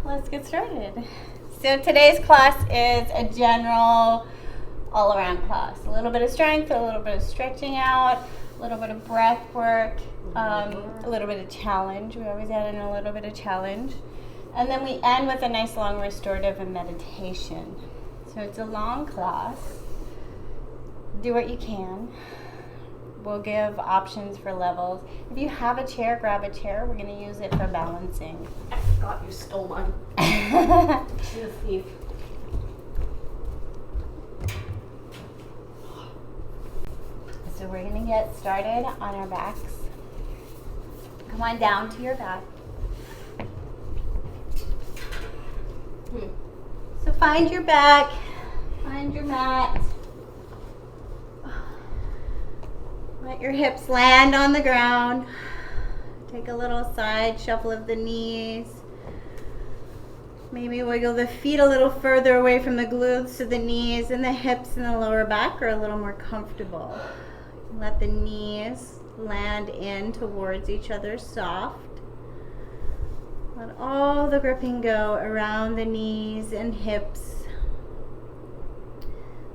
let's get started. So today's class is a general all-around class. A little bit of strength, a little bit of stretching out, a little bit of breath work, a little bit of challenge. We always add in a little bit of challenge. And then we end with a nice long restorative and meditation. So it's a long class. Do what you can. We'll give options for levels. If you have a chair, grab a chair. We're going to use it for balancing. I forgot you stole mine. She's a thief. So we're going to get started on our backs. Come on down to your back. So find your back, find your mat. Let your hips land on the ground. Take a little side shuffle of the knees. Maybe wiggle the feet a little further away from the glutes so the knees and the hips and the lower back are a little more comfortable. Let the knees land in towards each other soft. Let all the gripping go around the knees and hips.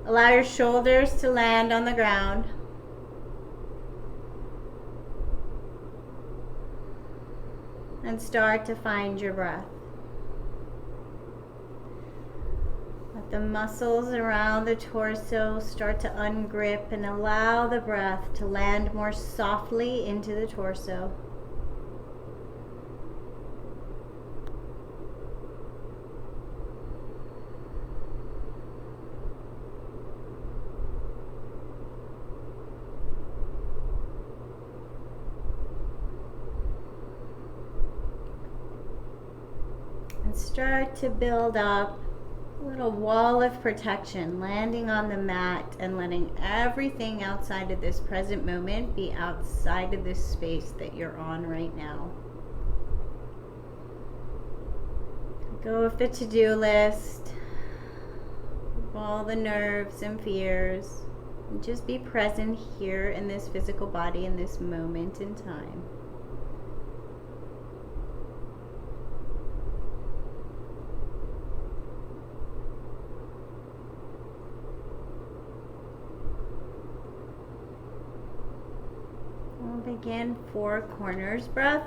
Allow your shoulders to land on the ground. And start to find your breath. Let the muscles around the torso start to ungrip and allow the breath to land more softly into the torso. And start to build up a little wall of protection, landing on the mat and letting everything outside of this present moment be outside of this space that you're on right now. Go with the to-do list, all the nerves and fears, and just be present here in this physical body in this moment in time. Begin four corners breath.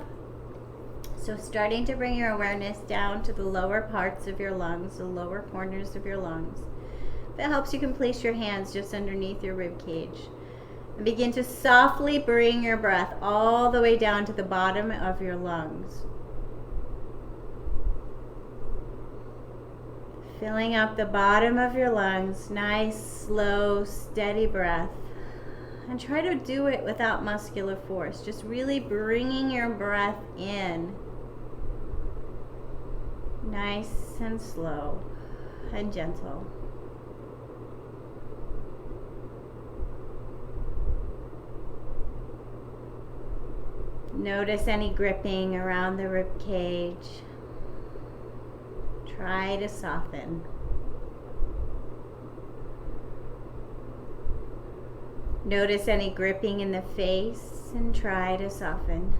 So starting to bring your awareness down to the lower parts of your lungs, the lower corners of your lungs. If it helps, you can place your hands just underneath your rib cage. And begin to softly bring your breath all the way down to the bottom of your lungs. Filling up the bottom of your lungs, nice, slow, steady breath. And try to do it without muscular force, just really bringing your breath in. Nice and slow and gentle. Notice any gripping around the rib cage. Try to soften. Notice any gripping in the face and try to soften.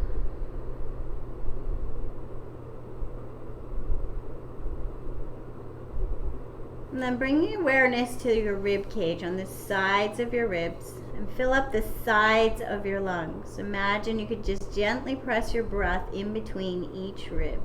And then bring your awareness to your rib cage on the sides of your ribs and fill up the sides of your lungs. Imagine you could just gently press your breath in between each rib.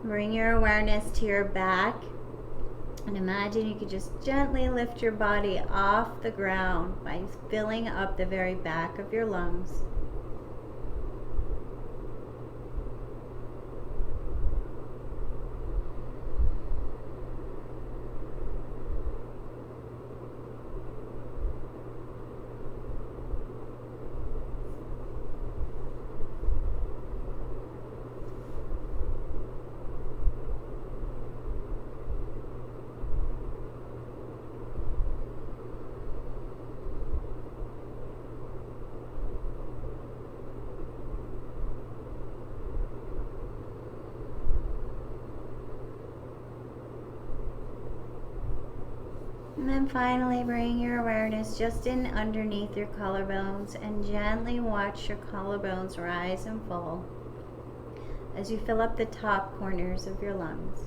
Bring your awareness to your back and imagine you could just gently lift your body off the ground by filling up the very back of your lungs. And then finally bring your awareness just in underneath your collarbones and gently watch your collarbones rise and fall as you fill up the top corners of your lungs.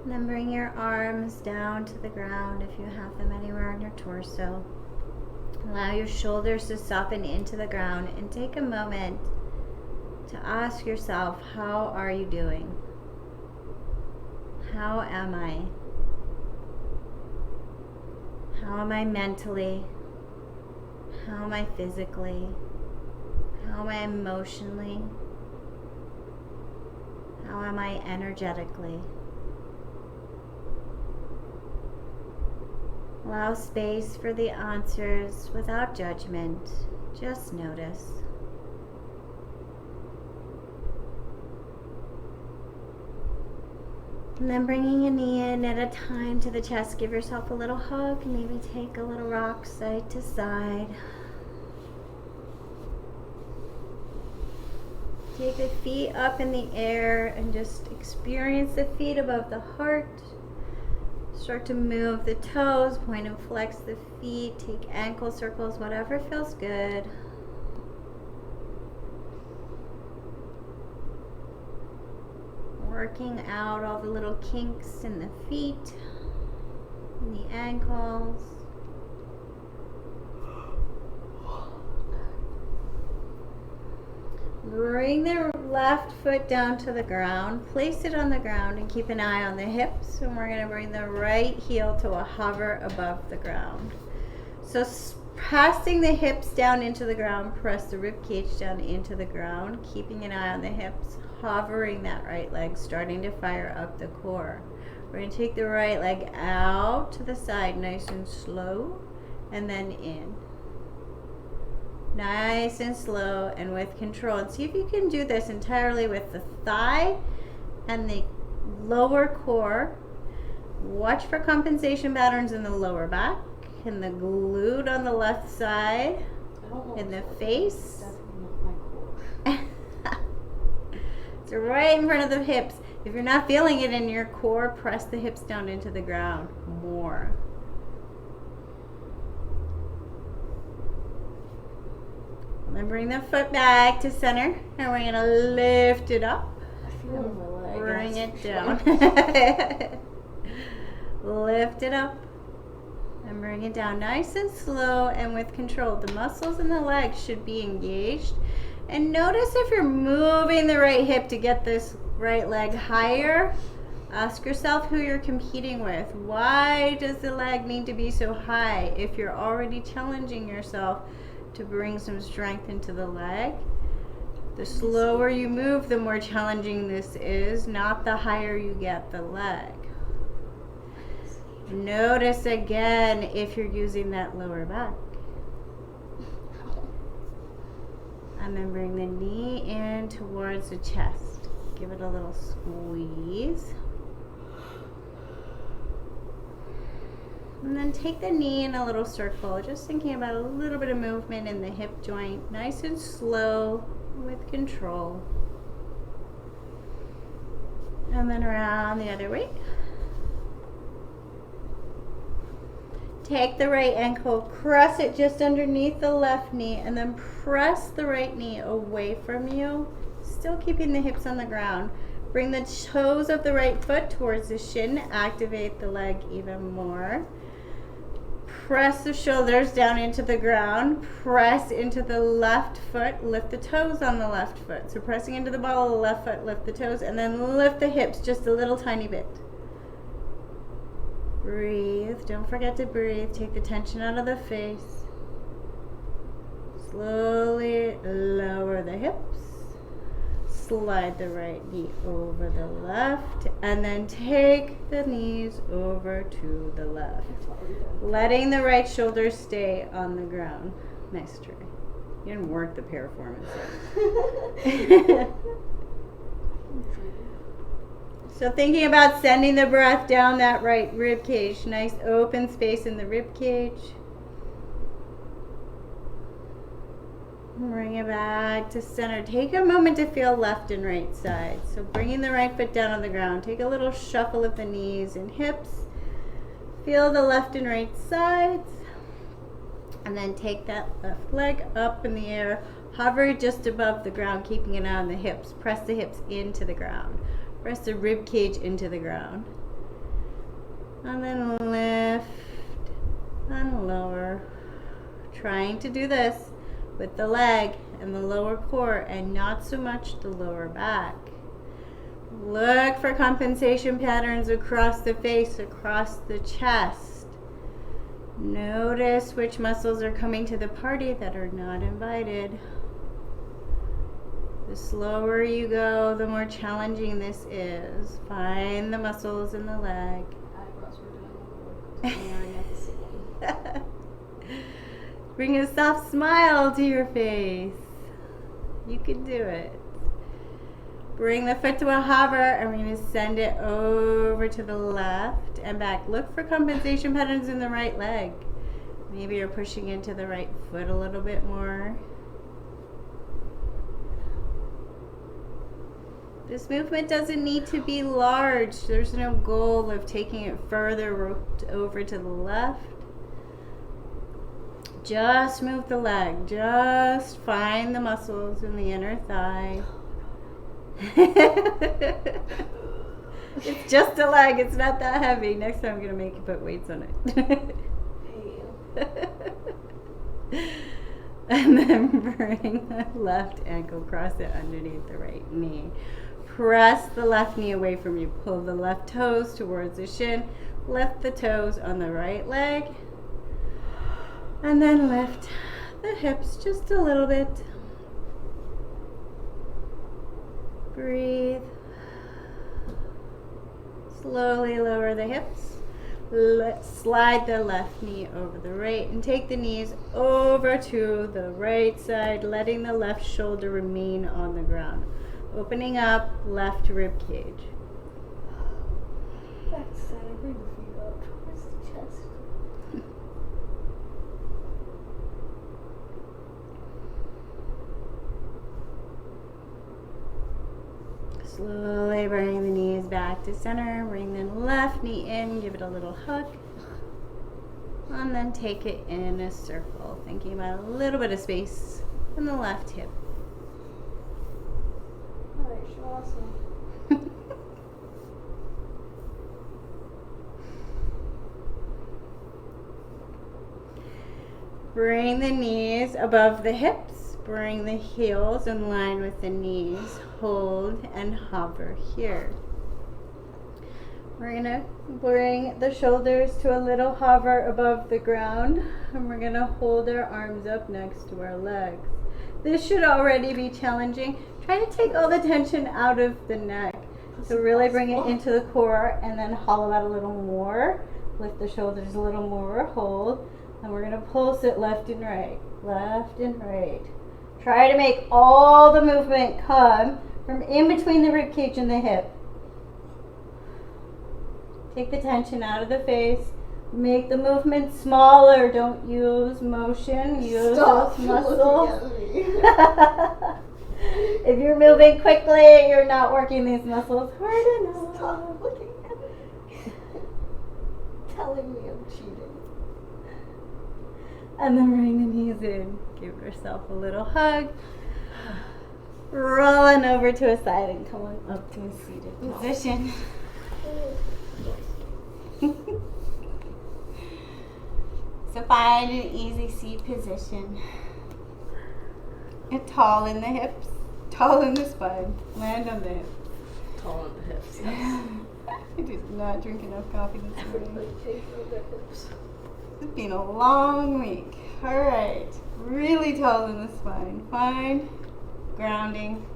And then bring your arms down to the ground if you have them anywhere on your torso. Allow your shoulders to soften into the ground and take a moment to ask yourself, how are you doing? How am I? How am I mentally? How am I physically? How am I emotionally? How am I energetically? Allow space for the answers without judgment. Just notice. And then bringing a knee in at a time to the chest, give yourself a little hug. Maybe take a little rock side to side. Take the feet up in the air and just experience the feet above the heart. Start to move the toes, point and flex the feet, take ankle circles, whatever feels good. Working out all the little kinks in the feet, in the ankles. Bring the left foot down to the ground, place it on the ground and keep an eye on the hips. And we're going to bring the right heel to a hover above the ground. So pressing the hips down into the ground, press the rib cage down into the ground, keeping an eye on the hips, hovering that right leg, starting to fire up the core. We're going to take the right leg out to the side, nice and slow, and then in. Nice and slow and with control. And see if you can do this entirely with the thigh and the lower core. Watch for compensation patterns in the lower back, in the glute on the left side, in the face. It's right in front of the hips. If you're not feeling it in your core, press the hips down into the ground more. And bring the foot back to center, and we're going to lift it up. I feel my leg. Bring it down. Lift it up and bring it down nice and slow and with control. The muscles in the legs should be engaged. And notice if you're moving the right hip to get this right leg higher. Ask yourself who you're competing with. Why does the leg need to be so high if you're already challenging yourself to bring some strength into the leg? The slower you move, the more challenging this is, not the higher you get the leg. Notice again if you're using that lower back. And then bring the knee in towards the chest. Give it a little squeeze. And then take the knee in a little circle, just thinking about a little bit of movement in the hip joint, nice and slow with control. And then around the other way. Take the right ankle, press it just underneath the left knee, and then press the right knee away from you, still keeping the hips on the ground. Bring the toes of the right foot towards the shin, activate the leg even more. Press the shoulders down into the ground, press into the left foot, lift the toes on the left foot. So pressing into the ball of the left foot, lift the toes, and then lift the hips just a little tiny bit. Breathe, don't forget to breathe. Take the tension out of the face. Slowly lower the hips. slide the right knee over the left, and then take the knees over to the left. Letting the right shoulder stay on the ground. Nice try. You didn't work the piriformis. So thinking about sending the breath down that right rib cage. Nice open space in the rib cage. Bring it back to center. Take a moment to feel left and right side. So bringing the right foot down on the ground. Take a little shuffle of the knees and hips. Feel the left and right sides. And then take that left leg up in the air. Hover just above the ground, keeping it on the hips. Press the hips into the ground. Press the rib cage into the ground. And then lift and lower. Trying to do this with the leg and the lower core and not so much the lower back. Look for compensation patterns across the face, across the chest. Notice which muscles are coming to the party that are not invited. The slower you go, the more challenging this is. Find the muscles in the leg. Eyebrows were doing all the work. Staring at the ceiling. Bring a soft smile to your face. You can do it. Bring the foot to a hover, and we're going to send it over to the left and back. Look for compensation patterns in the right leg. Maybe you're pushing into the right foot a little bit more. This movement doesn't need to be large. There's no goal of taking it further over to the left. Just move the leg. Just find the muscles in the inner thigh. It's just a leg. It's not that heavy. Next time I'm going to make you put weights on it. And then bring the left ankle, cross it underneath the right knee. Press the left knee away from you. Pull the left toes towards the shin. Lift the toes on the right leg. And then lift the hips just a little bit. Breathe. Slowly lower the hips. Slide the left knee over the right and take the knees over to the right side, letting the left shoulder remain on the ground. Opening up left rib cage. Back to center, bring the feet up towards the chest. Slowly bring the knees back to center. Bring the left knee in. Give it a little hug. And then take it in a circle. Thinking about a little bit of space in the left hip. Alright, Shavasana. Bring the knees above the hips. Bring the heels in line with the knees. Hold and hover here. We're going to bring the shoulders to a little hover above the ground. And we're going to hold our arms up next to our legs. This should already be challenging. Try to take all the tension out of the neck. So really bring it into the core and then hollow out a little more. Lift the shoulders a little more. Hold. And we're going to pulse it left and right. Left and right. Try to make all the movement come from in between the rib cage and the hip. Take the tension out of the face. Make the movement smaller. Don't use motion. Use those muscles. If you're moving quickly, you're not working these muscles hard enough. Stop looking at me. Telling me I'm cheating. And then bring the knees in. Give yourself a little hug. Rolling over to a side and come on up to a seated position. So find an easy seat position. Get tall in the hips, tall in the spine. Land on the hips. Tall on the hips, yes. I did not drink enough coffee this morning. Everybody take care of their hips. It's been a long week. All right, really tall in the spine. Find grounding.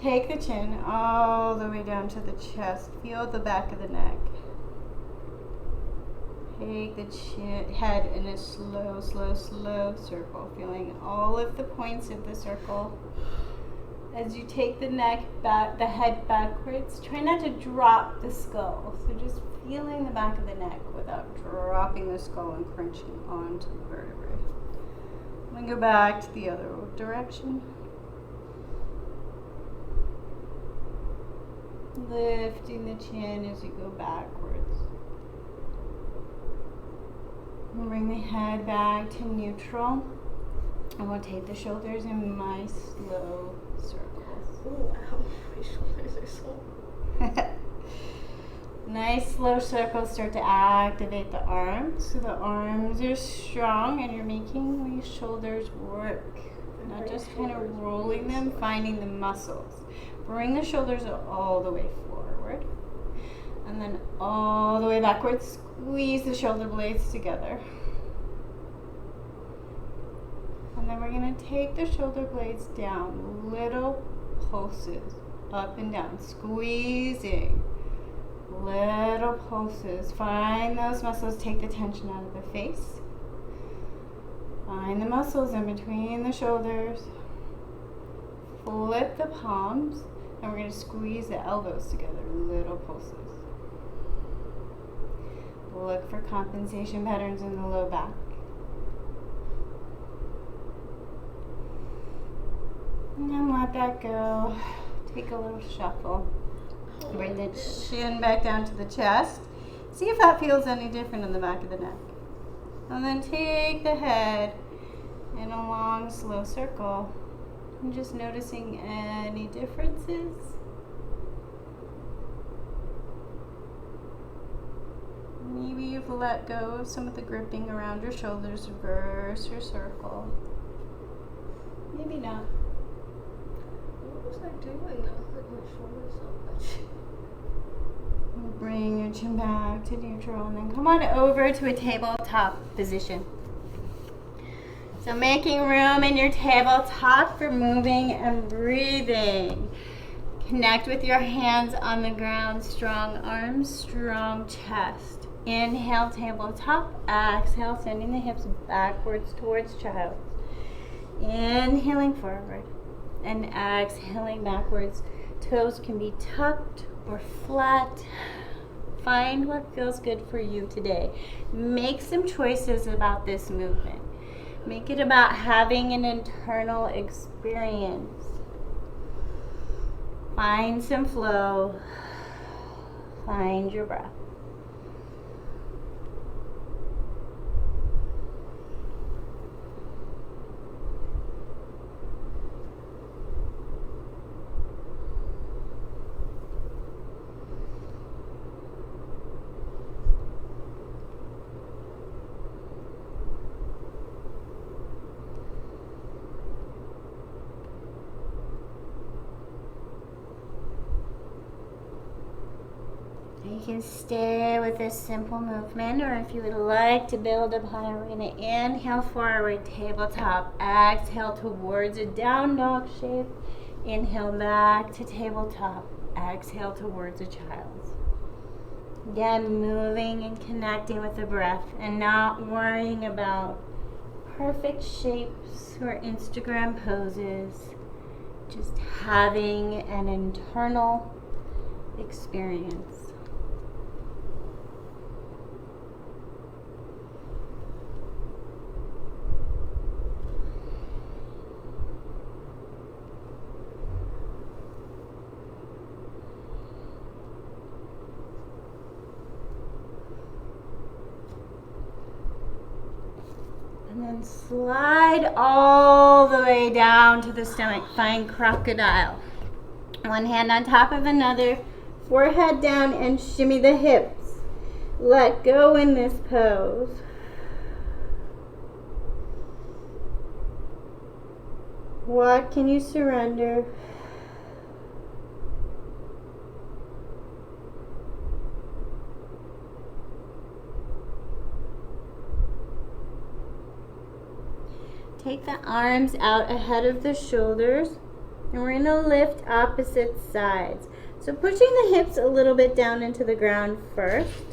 Take the chin all the way down to the chest. Feel the back of the neck. Take the head in a slow, slow, slow circle, feeling all of the points of the circle. As you take the neck back, the head backwards, try not to drop the skull. So just feeling the back of the neck without dropping the skull and crunching onto the vertebrae. Then go back to the other direction. Lifting the chin as you go backwards. And bring the head back to neutral. And we'll take the shoulders in my slow circles. Oh, wow. My shoulders are so... Nice slow circles. Start to activate the arms. So the arms are strong and you're making these shoulders work. Not just kind of rolling them, finding the muscles. Bring the shoulders all the way forward. And then all the way backwards. Squeeze the shoulder blades together. And then we're going to take the shoulder blades down. Little pulses. Up and down. Squeezing. Little pulses. Find those muscles. Take the tension out of the face. Find the muscles in between the shoulders. Flip the palms. And we're going to squeeze the elbows together. Little pulses. Look for compensation patterns in the low back. And then let that go. Take a little shuffle. Bring the chin back down to the chest. See if that feels any different in the back of the neck. And then take the head in a long, slow circle. And just noticing any differences. Maybe you've let go of some of the gripping around your shoulders. Reverse your circle. Maybe not. What was I doing that hurt my shoulders so much? Bring your chin back to neutral and then come on over to a tabletop position. So making room in your tabletop for moving and breathing. Connect with your hands on the ground. Strong arms, strong chest. Inhale, tabletop. Exhale, sending the hips backwards towards child. Inhaling forward and exhaling backwards. Toes can be tucked or flat. Find what feels good for you today. Make some choices about this movement. Make it about having an internal experience. Find some flow. Find your breath. You can stay with this simple movement, or if you would like to build up higher, we're going to inhale forward, tabletop. Exhale towards a down dog shape. Inhale back to tabletop. Exhale towards a child's. Again, moving and connecting with the breath and not worrying about perfect shapes or Instagram poses. Just having an internal experience. And then slide all the way down to the stomach. Find crocodile. One hand on top of another. Forehead down and shimmy the hips. Let go in this pose. What can you surrender? Take the arms out ahead of the shoulders. And we're going to lift opposite sides. So pushing the hips a little bit down into the ground first.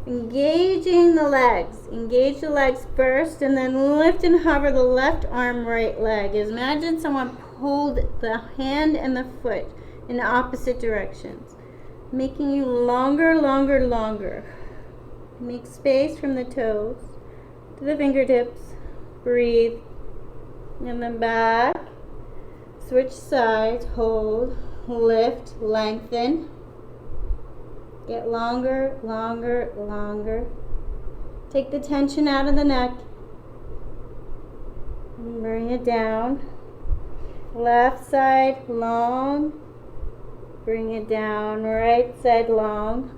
Engaging the legs. Engage the legs first and then lift and hover the left arm, right leg. Imagine someone pulled the hand and the foot in opposite directions, making you longer, longer, longer. Make space from the toes to the fingertips. Breathe. And then back. Switch sides. Hold. Lift. Lengthen. Get longer, longer, longer. Take the tension out of the neck. And bring it down. Left side long. Bring it down. Right side long.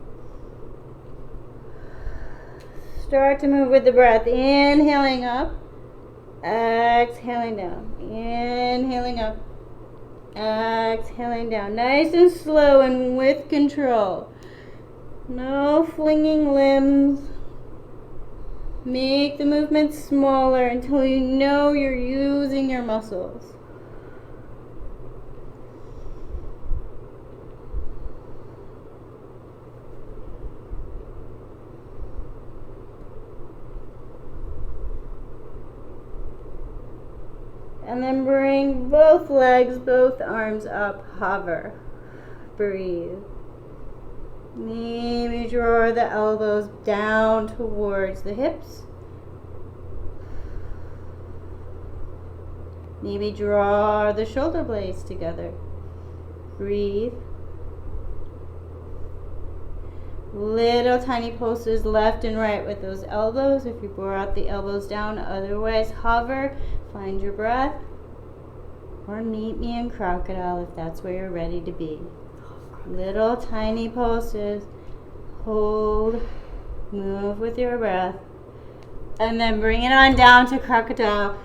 Start to move with the breath. Inhaling up. Exhaling down. Inhaling up. Exhaling down. Nice and slow and with control. No flinging limbs. Make the movement smaller until you know you're using your muscles. And then bring both legs, both arms up, hover. Breathe. Maybe draw the elbows down towards the hips. Maybe draw the shoulder blades together. Breathe. Little tiny pulses left and right with those elbows if you brought the elbows down. Otherwise, hover, find your breath, or meet me in crocodile if that's where you're ready to be. Little tiny pulses. Hold, move with your breath, and then bring it on down to crocodile.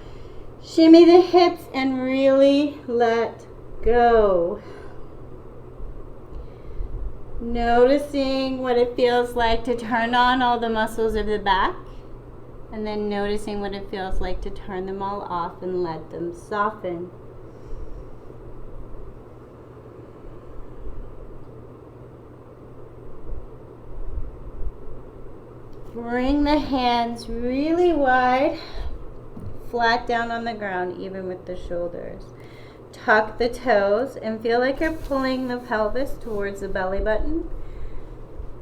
Shimmy the hips and really let go. Noticing what it feels like to turn on all the muscles of the back, and then noticing what it feels like to turn them all off and let them soften. Bring the hands really wide, flat down on the ground, even with the shoulders. Tuck the toes and feel like you're pulling the pelvis towards the belly button.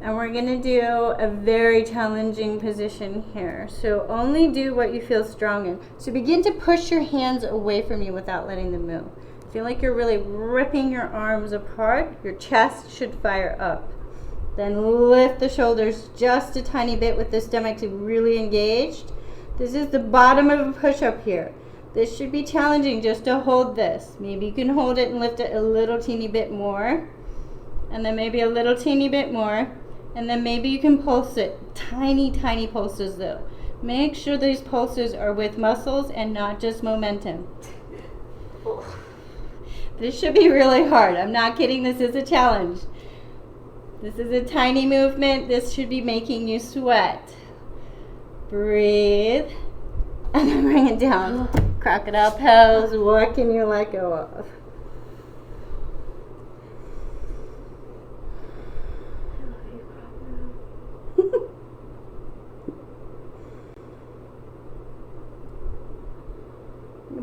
And we're going to do a very challenging position here. So only do what you feel strong in. So begin to push your hands away from you without letting them move. Feel like you're really ripping your arms apart. Your chest should fire up. Then lift the shoulders just a tiny bit with the stomach really engaged. This is the bottom of a push-up here. This should be challenging just to hold this. Maybe you can hold it and lift it a little teeny bit more. And then maybe a little teeny bit more. And then maybe you can pulse it. Tiny, tiny pulses though. Make sure these pulses are with muscles and not just momentum. This should be really hard. I'm not kidding. This is a challenge. This is a tiny movement. This should be making you sweat. Breathe. And then bring it down. Crocodile pose. What can you let go of?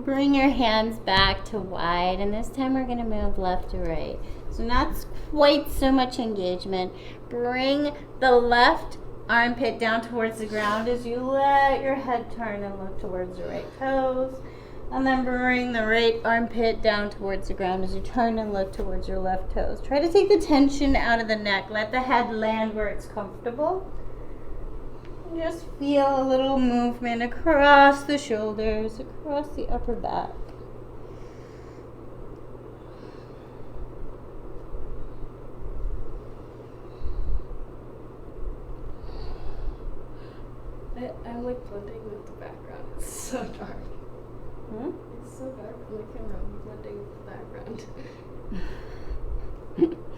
Bring your hands back to wide, and this time we're going to move left to right. So not quite so much engagement. Bring the left armpit down towards the ground as you let your head turn and look towards the right toes. And then bring the right armpit down towards the ground as you turn and look towards your left toes. Try to take the tension out of the neck. Let the head land where it's comfortable. And just feel a little movement across the shoulders, across the upper back. I'm like blending with the background. It's so dark. It's so dark on the camera. I'm blending with the background.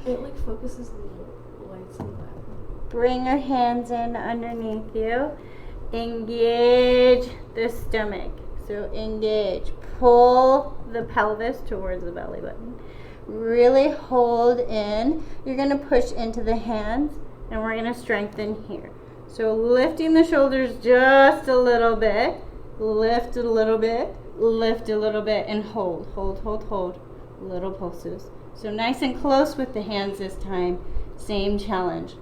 It like focuses the lights in the background. Bring your hands in underneath you. Engage the stomach. So engage. Pull the pelvis towards the belly button. Really hold in. You're going to push into the hands, and we're going to strengthen here. So lifting the shoulders just a little bit. Lift a little bit. Lift a little bit, and hold. Hold, hold, hold. Little pulses. So nice and close with the hands this time. Same challenge.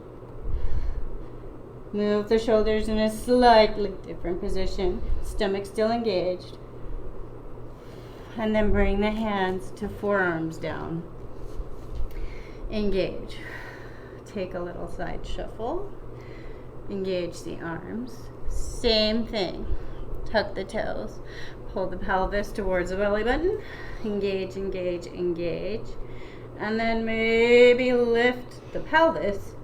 Move the shoulders in a slightly different position. Stomach still engaged. And then bring the hands to forearms down. Engage. Take a little side shuffle. Engage the arms. Same thing. Tuck the toes. Pull the pelvis towards the belly button. Engage, engage, engage. And then maybe lift the pelvis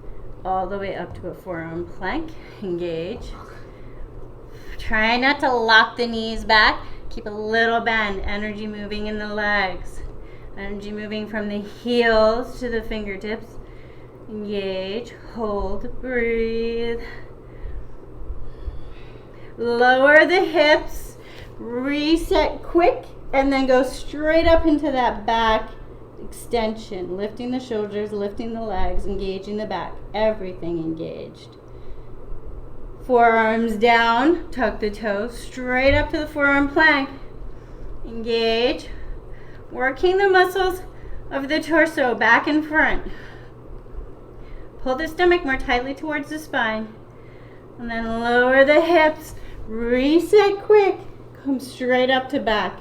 all the way up to a forearm plank. Engage. Try not to lock the knees back. Keep a little bend. Energy moving in the legs. Energy moving from the heels to the fingertips. Engage. Hold. Breathe. Lower the hips. Reset quick. And then go straight up into that back extension. Lifting the shoulders, lifting the legs, engaging the back. Everything engaged. Forearms down, tuck the toes, straight up to the forearm plank. Engage. Working the muscles of the torso back and front. Pull the stomach more tightly towards the spine. And then lower the hips. Reset quick. Come straight up to back.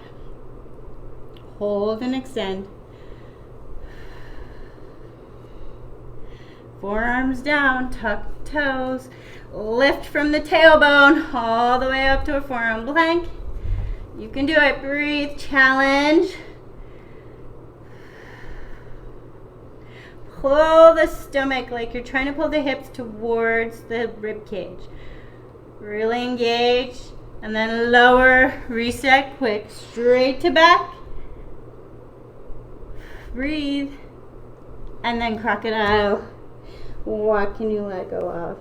Hold and extend. Forearms down, tuck toes. Lift from the tailbone all the way up to a forearm plank. You can do it. Breathe. Challenge. Pull the stomach like you're trying to pull the hips towards the rib cage. Really engage. And then lower. Reset quick. Straight to back. Breathe. And then crocodile. What can you let go of?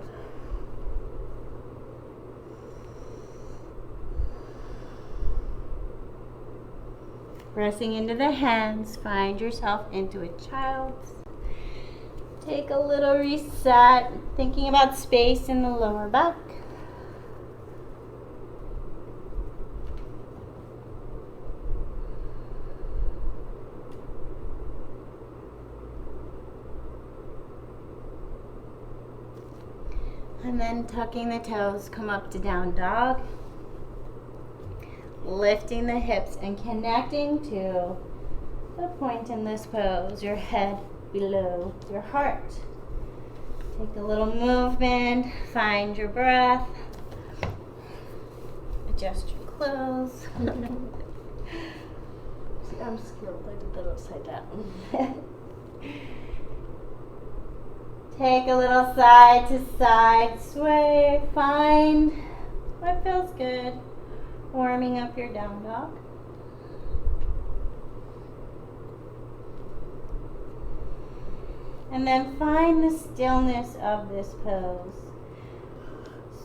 Pressing into the hands, find yourself into a child's. Take a little reset, thinking about space in the lower back. And then tucking the toes, come up to down dog. Lifting the hips and connecting to the point in this pose, your head below your heart. Take a little movement, find your breath. Adjust your clothes. See, I'm skilled. I did that upside down. Take a little side to side sway. Find what feels good. Warming up your down dog. And then find the stillness of this pose.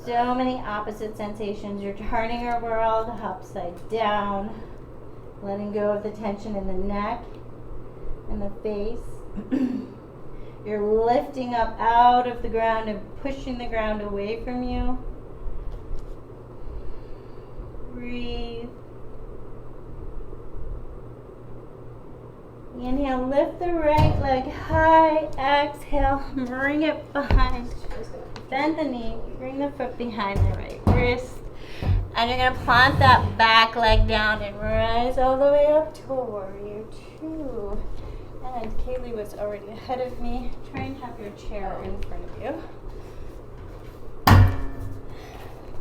So many opposite sensations. You're turning your world upside down. Letting go of the tension in the neck and the face. You're lifting up out of the ground and pushing the ground away from you. Breathe. Inhale, lift the right leg high. Exhale, bring it behind. Bend the knee, bring the foot behind the right wrist. And you're going to plant that back leg down and rise all the way up to a warrior two. And Kaylee was already ahead of me. Try and have your chair in front of you.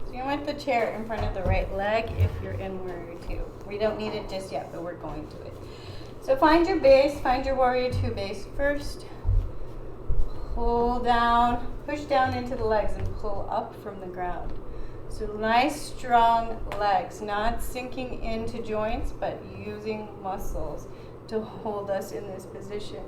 So you want the chair in front of the right leg if you're in warrior two. We don't need it just yet, but we're going to it. So find your base, find your warrior two base first. Pull down, push down into the legs and pull up from the ground. So nice strong legs, not sinking into joints, but using muscles to hold us in this position.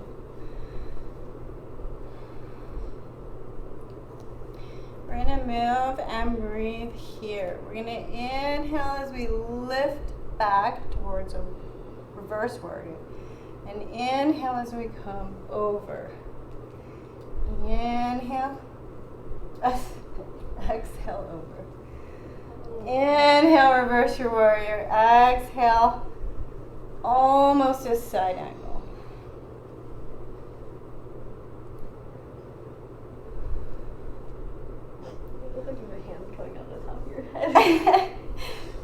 We're going to move and breathe here. We're going to inhale as we lift back towards a reverse warrior. And inhale as we come over. Inhale. Exhale over. Inhale, reverse your warrior. Exhale, almost a side angle. You look like you have a hand coming out of the top of your head.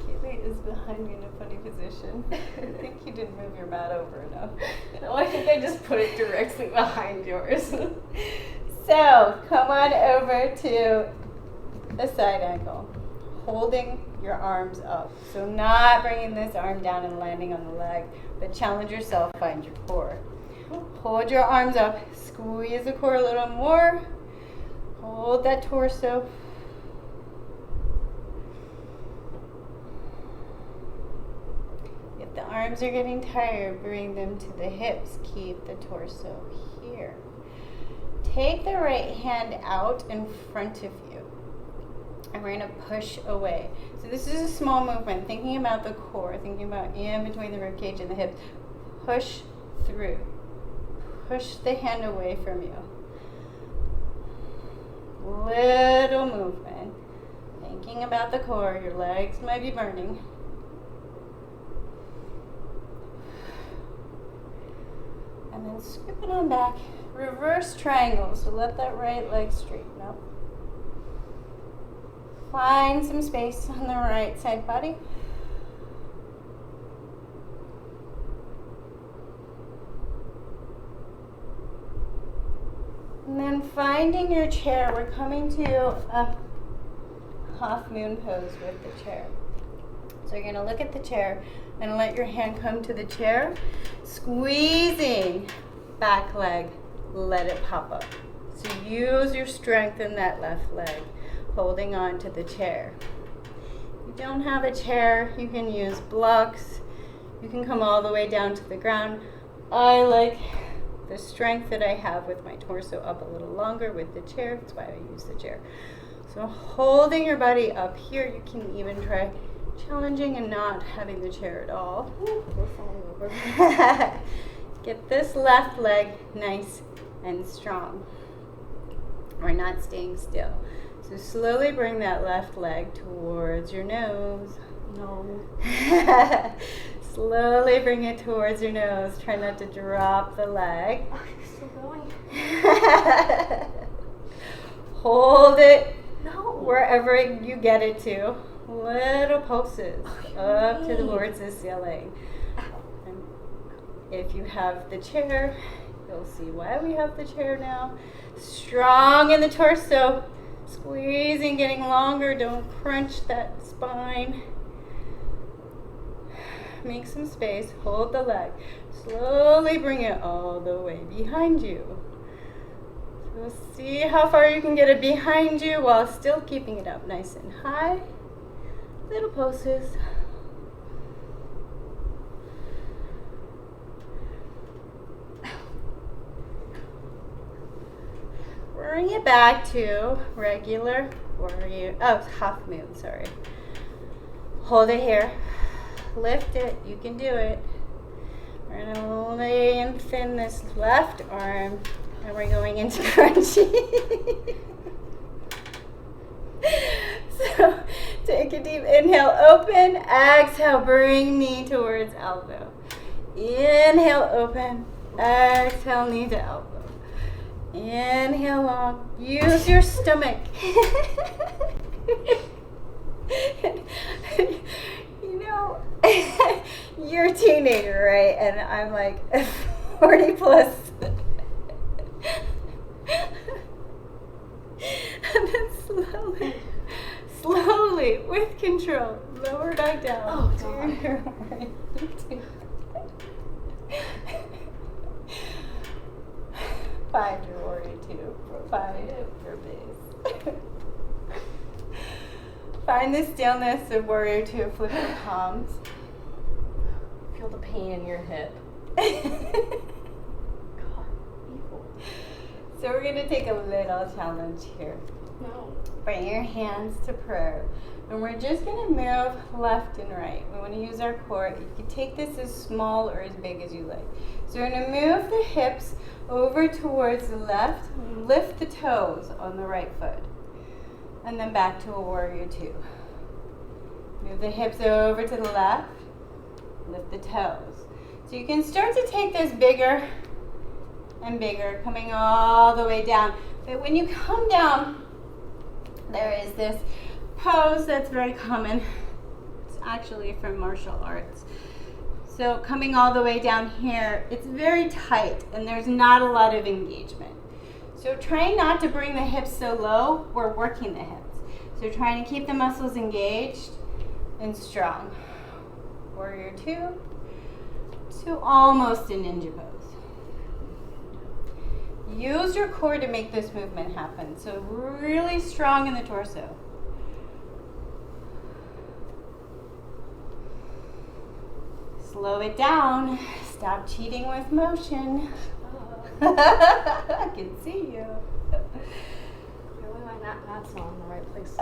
Kaylee is behind me in a funny position. I think you didn't move your mat over enough. No, I think I just put it directly behind yours. So, come on over to a side angle, holding your arms up. So not bringing this arm down and landing on the leg, but challenge yourself, find your core. Hold your arms up, squeeze the core a little more, hold that torso. If the arms are getting tired, bring them to the hips, keep the torso here. Take the right hand out in front of you, and we're going to push away. So this is a small movement, thinking about the core, thinking about in between the ribcage and the hips. Push through. Push the hand away from you. Little movement, thinking about the core. Your legs might be burning. And then scoop it on back. Reverse triangle, so let that right leg straighten up. Find some space on the right side body. And then finding your chair, we're coming to a half moon pose with the chair. So you're going to look at the chair and let your hand come to the chair, squeezing back leg. Let it pop up. So use your strength in that left leg, holding on to the chair. If you don't have a chair, you can use blocks. You can come all the way down to the ground. I like the strength that I have with my torso up a little longer with the chair. That's why I use the chair. So holding your body up here, you can even try challenging and not having the chair at all. We're falling over. Get this left leg nice and strong. We're not staying still. So slowly bring that left leg towards your nose. No. Slowly bring it towards your nose. Try not to drop the leg. Oh, you're still going. Hold it No. wherever you get it to. Little pulses up towards the ceiling. And if you have the chair, you'll see why we have the chair now. Strong in the torso. Squeezing, getting longer. Don't crunch that spine. Make some space. Hold the leg. Slowly bring it all the way behind you. So see how far you can get it behind you while still keeping it up nice and high. Little pulses. Bring it back to regular warrior. Oh, half moon, sorry. Hold it here. Lift it. You can do it. We're going to lengthen this left arm, and we're going into crunchy. So take a deep inhale, open. Exhale, bring knee towards elbow. Inhale, open. Exhale, knee to elbow. Inhale long. Use your stomach. You know, you're a teenager, right? And I'm like 40 plus. And then slowly, with control, lower back down. Oh, to God. your right. Find your warrior two. Find your base. Find the stillness of warrior two. Flip your palms. Feel the pain in your hip. God, evil. So we're going to take a little challenge here. No. Bring your hands to prayer. And we're just going to move left and right. We want to use our core. You can take this as small or as big as you like. So we're going to move the hips over towards the left. Lift the toes on the right foot. And then back to a warrior two. Move the hips over to the left. Lift the toes. So you can start to take this bigger and bigger, coming all the way down. But when you come down, there is this pose that's very common. It's actually from martial arts. So coming all the way down here, it's very tight and there's not a lot of engagement. So trying not to bring the hips so low, we're working the hips. So trying to keep the muscles engaged and strong. Warrior two to almost a ninja pose. Use your core to make this movement happen. So really strong in the torso. Slow it down. Stop cheating with motion. I can see you. Clearly my nat's not in the right place.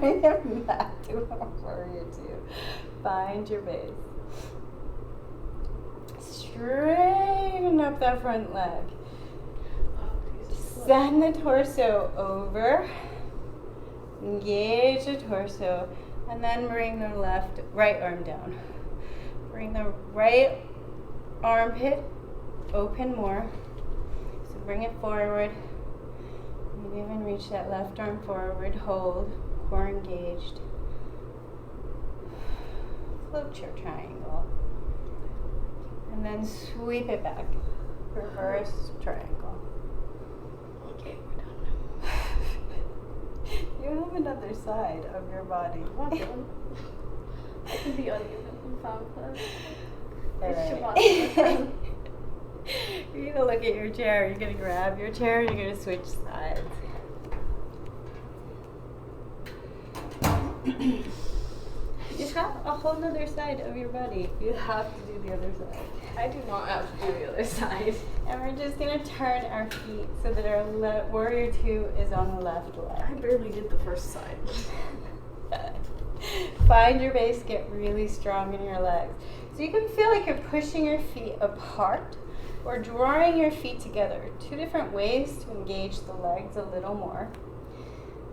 Bring it back to a warrior two. Find your base. Straighten up that front leg. Send the torso over. Engage the torso. And then bring the right arm down. Bring the right armpit open more. So bring it forward. Maybe even reach that left arm forward. Hold. Core engaged. Float your triangle. And then sweep it back. Reverse triangle. Okay, we're done now. You have another side of your body. I can be uneven in found class. Right. You're gonna look at your chair. You're gonna grab your chair. You're gonna switch sides. You have a whole nother side of your body. You have to do the other side. I do not have to do the other side. And we're just gonna turn our feet so that our warrior two is on the left leg. I barely did the first side. Find your base, get really strong in your legs. So you can feel like you're pushing your feet apart or drawing your feet together. Two different ways to engage the legs a little more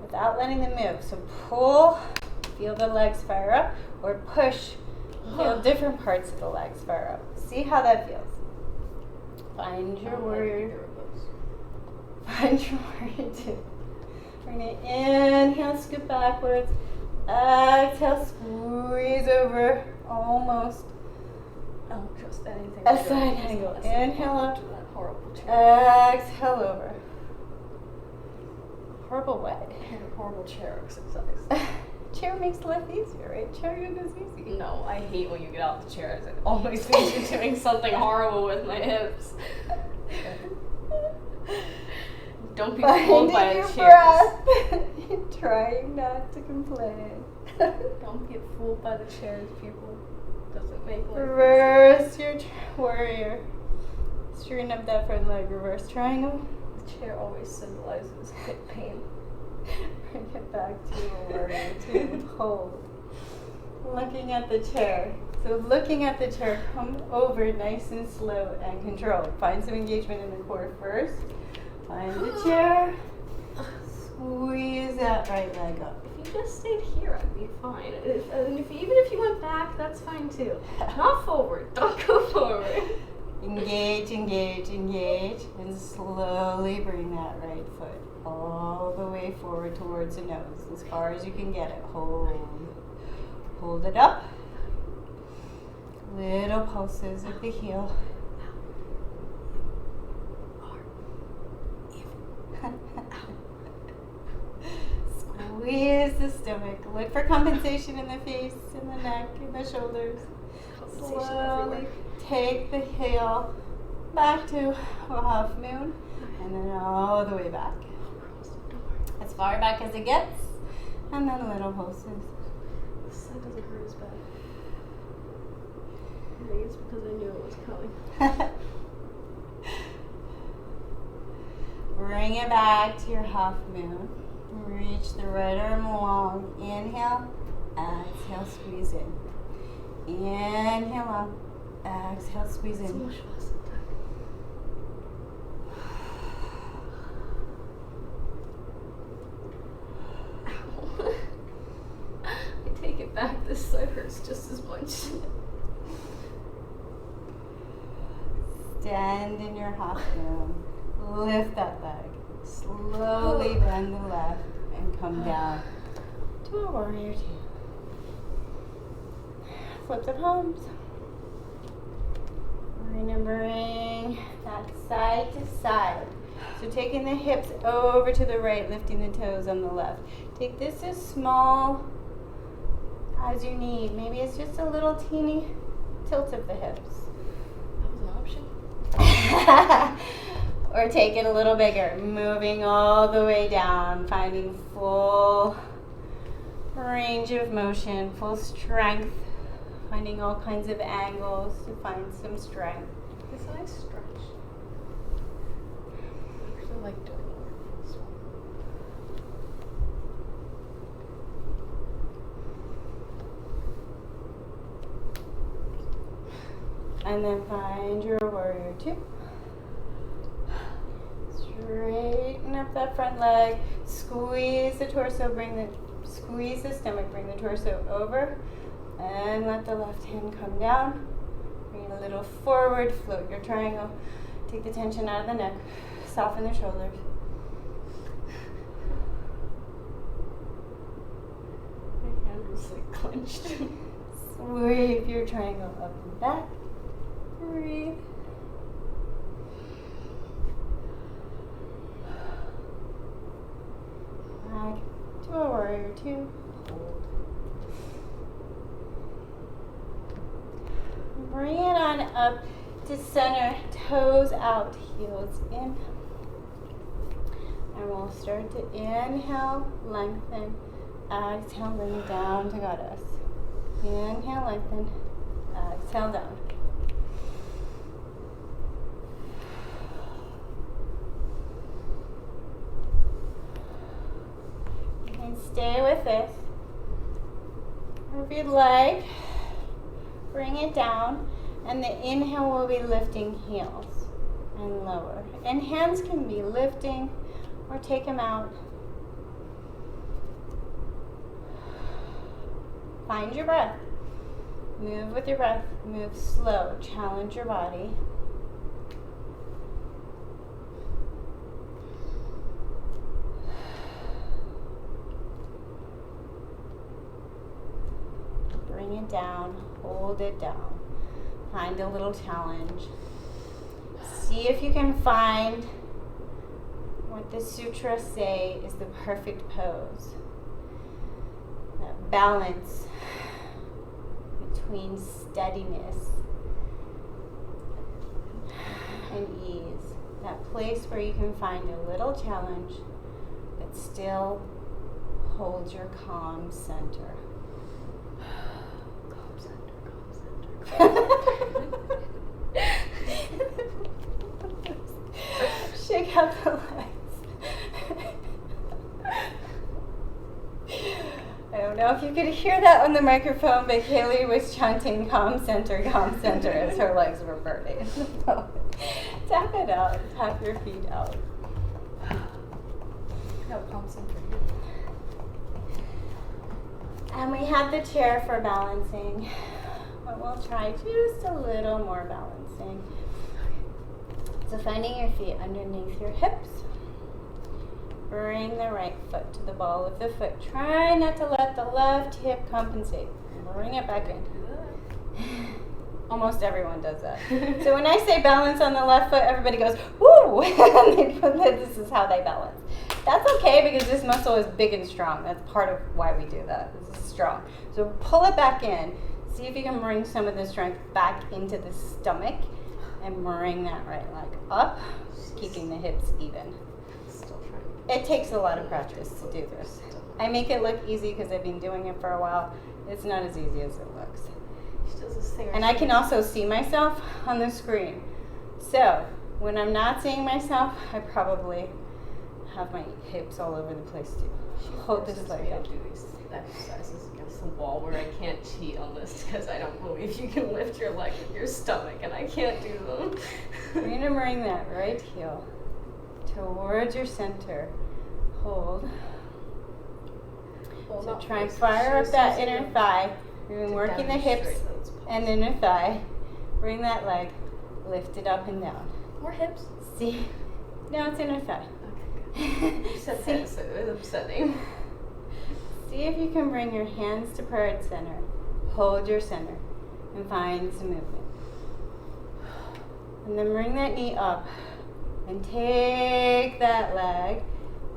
without letting them move. So pull, feel the legs fire up, or push, feel different parts of the legs fire up. See how that feels. Find your warrior. Find your warrior two. We're gonna inhale, scoop backwards. Exhale, squeeze over, almost. Oh, just anything. A side angle. Inhale up. That horrible chair. Exhale over. Horrible what? Horrible chair exercise. Chair makes life easier, right? Chair yoga is easy. No, I hate when you get out the chairs. It always means you're doing something horrible with my hips. Don't be fooled by the chairs. Trying not to complain. Don't get fooled by the chairs, people. Doesn't make life Reverse your warrior. Straighten up that front leg. Reverse triangle. The chair always symbolizes hip pain. Bring it back to a warrior two. Hold. Looking at the chair. So looking at the chair, come over nice and slow and controlled. Find some engagement in the core first. Find the chair. Squeeze that right leg up. If you just stayed here, I'd be fine. Even if you went back, that's fine too. Not forward. Don't go forward. Engage, engage, engage, and slowly bring that right foot all the way forward towards the nose, as far as you can get it. Hold it up. Little pulses at the heel. Squeeze the stomach. Look for compensation in the face, in the neck, in the shoulders. Slowly take the heel back to a half moon and then all the way back. As far back as it gets, and then little pulses. This side doesn't hurt as bad. I think it's because I knew it was coming. Bring it back to your half moon. Reach the right arm long. Inhale. Exhale, squeeze in. Inhale up. Exhale, squeeze in. I take it back. This side hurts just as much. Stand in your half moon. Lift that leg. Slowly bend the left and come down to a warrior two. Flip the palms. Remembering that side to side. So taking the hips over to the right, lifting the toes on the left. Take this as small as you need. Maybe it's just a little teeny tilt of the hips. That was an option. Or take it a little bigger, moving all the way down, finding full range of motion, full strength, finding all kinds of angles to find some strength. It's a nice stretch. I actually like doing this one. And then find your warrior two. Straighten up that front leg, squeeze the torso, squeeze the stomach, bring the torso over, and let the left hand come down. Bring it a little forward, float your triangle, take the tension out of the neck, soften the shoulders. My hand was like clenched. Sweep your triangle up and back. Breathe. Back to a warrior two. Hold. Bring it on up to center, toes out, heels in. And we'll start to inhale, lengthen. Exhale, bring it down to goddess. Inhale, lengthen. Exhale, down. Stay with this. Or if you'd like, bring it down, and the inhale will be lifting heels and lower. And hands can be lifting or take them out. Find your breath. Move with your breath. Move slow. Challenge your body. Bring it down, hold it down. Find a little challenge. See if you can find what the sutras say is the perfect pose. That balance between steadiness and ease. That place where you can find a little challenge but still holds your calm center. Shake out the legs. I don't know if you could hear that on the microphone, but Kaylee was chanting calm center as her legs were burning. Tap it out, tap your feet out. No, calm center. And we have the chair for balancing. But we'll try just a little more balancing. So finding your feet underneath your hips. Bring the right foot to the ball of the foot. Try not to let the left hip compensate. Bring it back in. Almost everyone does that. So when I say balance on the left foot, everybody goes, woo! And this is how they balance. That's okay because this muscle is big and strong. That's part of why we do that. This is strong. So pull it back in. See if you can bring some of the strength back into the stomach and bring that right leg up, keeping the hips even. Still trying. It takes a lot of practice to do this. I make it look easy because I've been doing it for a while. It's not as easy as it looks. She does this thing. And I can also see myself on the screen. So when I'm not seeing myself, I probably have my hips all over the place too. Hold this leg up. Do these exercises against the wall where I can't cheat on this because I don't believe you can lift your leg with your stomach and I can't do them. You're going to bring that right heel towards your center. Hold. Well, So not try and first. fire up Sure, that so inner you thigh. You've been to working the hips demonstrate those and pulses. inner thigh. Bring that leg, lift it up and down. More hips. See? Now it's inner thigh. Okay, good. You said that, so it was upsetting. See if you can bring your hands to parent center. Hold your center and find some movement. And then bring that knee up and take that leg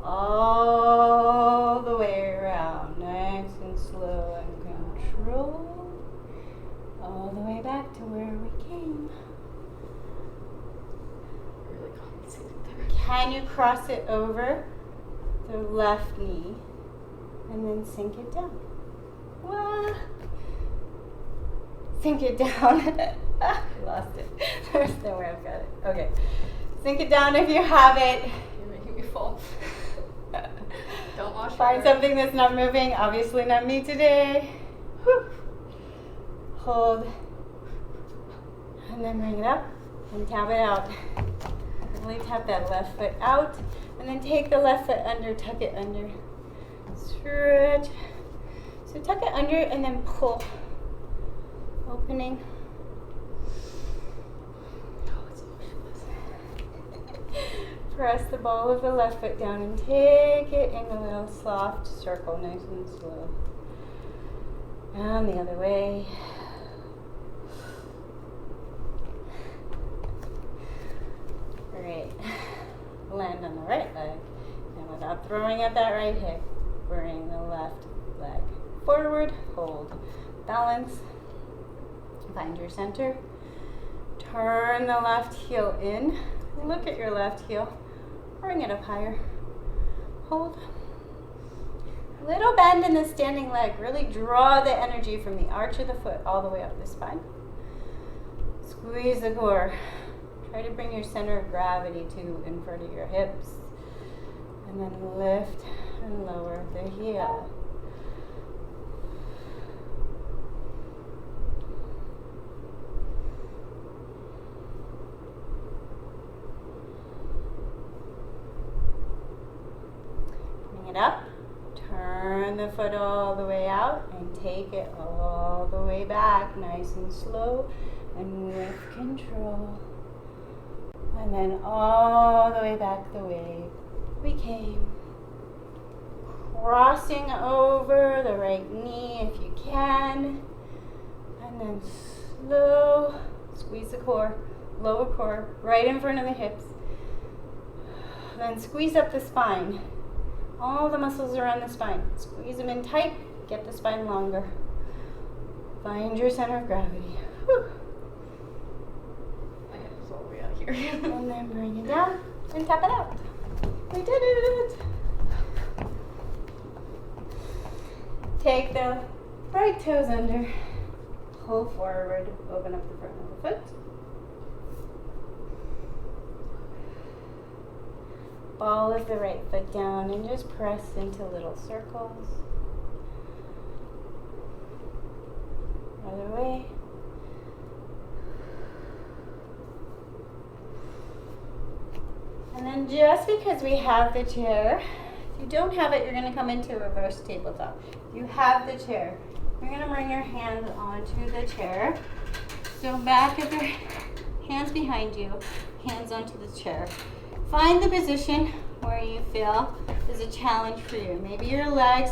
all the way around. Nice and slow and control. All the way back to where we came. Really compensated there. Can you cross it over the left knee and then sink it down? Wah. Sink it down. Lost it. There's no way I've got it. Okay. Sink it down if you have it. You're making me fall. Don't wash Find your hair. something that's not moving. Obviously not me today. Whew. Hold. And then bring it up and tap it out. Really tap that left foot out. And then take the left foot under, tuck it under. Stretch. So tuck it under and then pull. Opening. Oh, it's motionless. Press the ball of the left foot down and take it in a little soft circle, nice and slow. And the other way. Great. Land on the right leg. And without throwing at that right hip, bring the left leg forward, hold, balance, find your center. Turn the left heel in. Look at your left heel. Bring it up higher. Hold. Little bend in the standing leg. Really draw the energy from the arch of the foot all the way up the spine. Squeeze the core. Try to bring your center of gravity to in front of your hips. And then lift and lower the heel. Bring it up. Turn the foot all the way out and take it all the way back, nice and slow and with control. And then all the way back the way we came. Crossing over the right knee if you can. And then slow, squeeze the core, lower core, right in front of the hips. Then squeeze up the spine. All the muscles around the spine. Squeeze them in tight, get the spine longer. Find your center of gravity. Whew. My head is all the way out here. And then bring it down and tap it out. We did it! Take the right toes under, pull forward, open up the front of the foot. Ball of the right foot down and just press into little circles. Other way. And then just because we have the chair, if you don't have it, you're going to come into reverse tabletop. If you have the chair, you're going to bring your hands onto the chair. So back of your hands behind you, hands onto the chair. Find the position where you feel is a challenge for you. Maybe your legs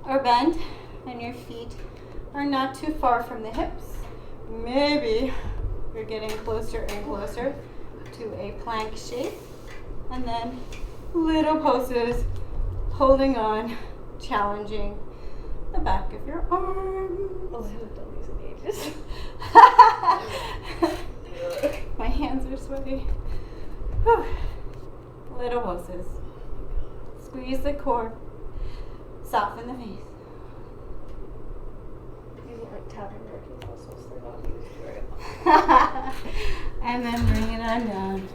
are bent and your feet are not too far from the hips. Maybe you're getting closer and closer to a plank shape. And then little poses, holding on, challenging the back of your arms. Oh, I haven't done these in ages. My hands are sweaty. Whew. Little poses. Squeeze the core. Soften the face. These aren't tapping working muscles, they're not used very much. And then bring it on down.